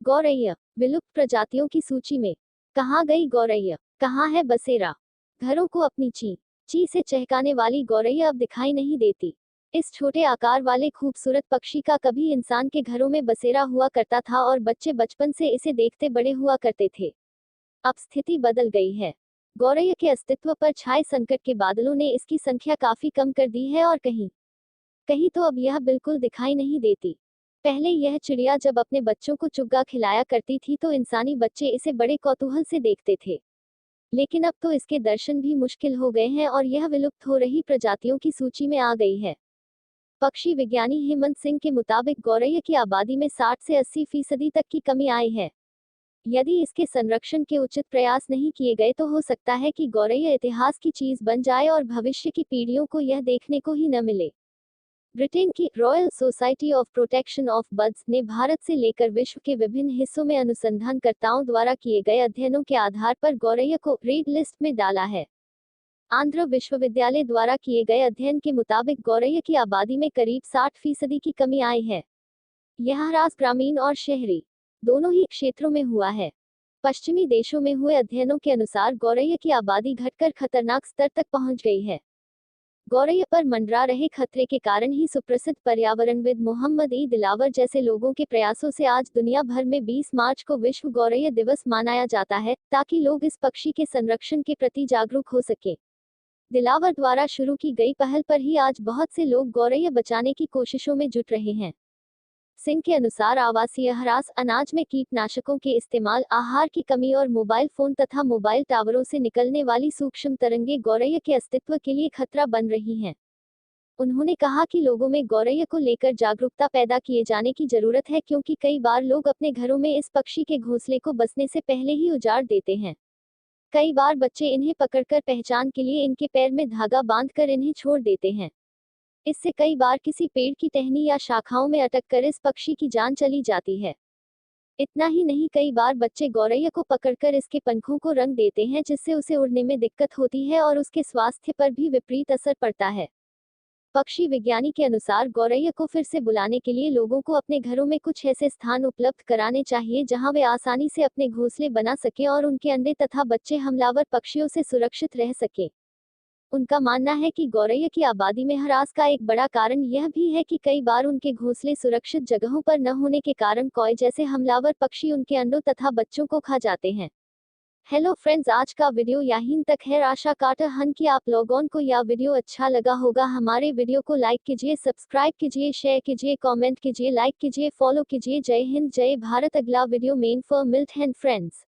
गौरैया विलुप्त प्रजातियों की सूची में। कहाँ गई गौरैया, कहाँ है बसेरा। घरों को अपनी ची ची से चहकाने वाली गौरैया अब दिखाई नहीं देती। इस छोटे आकार वाले खूबसूरत पक्षी का कभी इंसान के घरों में बसेरा हुआ करता था और बच्चे बचपन से इसे देखते बड़े हुआ करते थे। अब स्थिति बदल गई है। गौरैया के अस्तित्व पर छाए संकट के बादलों ने इसकी संख्या काफी कम कर दी है और कहीं कहीं तो अब यह बिल्कुल दिखाई नहीं देती। पहले यह चिड़िया जब अपने बच्चों को चुग्गा खिलाया करती थी तो इंसानी बच्चे इसे बड़े कौतूहल से देखते थे। लेकिन अब तो इसके दर्शन भी मुश्किल हो गए हैं और यह विलुप्त हो रही प्रजातियों की सूची में आ गई है। पक्षी विज्ञानी हेमंत सिंह के मुताबिक गौरैया की आबादी में 60 से 80% तक की कमी आई है। यदि इसके संरक्षण के उचित प्रयास नहीं किए गए तो हो सकता है कि गौरैया इतिहास की चीज बन जाए और भविष्य की पीढ़ियों को यह देखने को ही न मिले। ब्रिटेन की royal society of protection of birds ने भारत से लेकर विश्व के विभिन्न हिस्सों में अनुसंधानकर्ताओं द्वारा किए गए अध्ययनों के आधार पर गौरैया को रेड लिस्ट में डाला है। आंध्र विश्वविद्यालय द्वारा किए गए अध्ययन के मुताबिक गौरैया की आबादी में करीब 60% की कमी आई है। यह ह्रास ग्रामीण और शहरी दोनों ही क्षेत्रों में हुआ है। पश्चिमी देशों में हुए अध्ययनों के अनुसार गौरैया की आबादी घटकर खतरनाक स्तर तक पहुंच गई है। गौरैया पर मंडरा रहे खतरे के कारण ही सुप्रसिद्ध पर्यावरणविद मोहम्मद ई दिलावर जैसे लोगों के प्रयासों से आज दुनिया भर में 20 मार्च को विश्व गौरैया दिवस मनाया जाता है, ताकि लोग इस पक्षी के संरक्षण के प्रति जागरूक हो सकें। दिलावर द्वारा शुरू की गई पहल पर ही आज बहुत से लोग गौरैया बचाने की कोशिशों में जुट रहे हैं। सिंह के अनुसार आवासीय ह्रास, अनाज में कीटनाशकों के इस्तेमाल, आहार की कमी और मोबाइल फोन तथा मोबाइल टावरों से निकलने वाली सूक्ष्म तरंगें गौरैया के अस्तित्व के लिए खतरा बन रही हैं। उन्होंने कहा कि लोगों में गौरैया को लेकर जागरूकता पैदा किए जाने की जरूरत है, क्योंकि कई बार लोग अपने घरों में इस पक्षी के घोंसले को बसने से पहले ही उजाड़ देते हैं। कई बार बच्चे इन्हें पकड़कर पहचान के लिए इनके पैर में धागा बांधकर इन्हें छोड़ देते हैं। इससे कई बार किसी पेड़ की टहनी या शाखाओं में अटककर इस पक्षी की जान चली जाती है। इतना ही नहीं, कई बार बच्चे गौरैया को पकड़कर इसके पंखों को रंग देते हैं, जिससे उसे उड़ने में दिक्कत होती है और उसके स्वास्थ्य पर भी विपरीत असर पड़ता है। पक्षी विज्ञानी के अनुसार गौरैया को फिर से बुलाने के लिए लोगों को अपने घरों में कुछ ऐसे स्थान उपलब्ध कराने चाहिए जहां वे आसानी से अपने घोंसले बना सकें और उनके अंडे तथा बच्चे हमलावर पक्षियों से सुरक्षित रह सकें। उनका मानना है कि गौरैया की आबादी में ह्रास का एक बड़ा कारण यह भी है कि कई बार उनके घोंसले सुरक्षित जगहों पर न होने के कारण कौए जैसे हमलावर पक्षी उनके अंडों तथा बच्चों को खा जाते हैं। हेलो फ्रेंड्स, आज का वीडियो यहीं तक है। आशा करता हूं कि आप लोगों को यह वीडियो अच्छा लगा होगा। हमारे वीडियो को लाइक कीजिए, सब्सक्राइब कीजिए, शेयर कीजिए, कमेंट कीजिए, लाइक कीजिए, फॉलो कीजिए। जय हिंद, जय भारत। अगला वीडियो में फिर मिलते हैं फ्रेंड्स।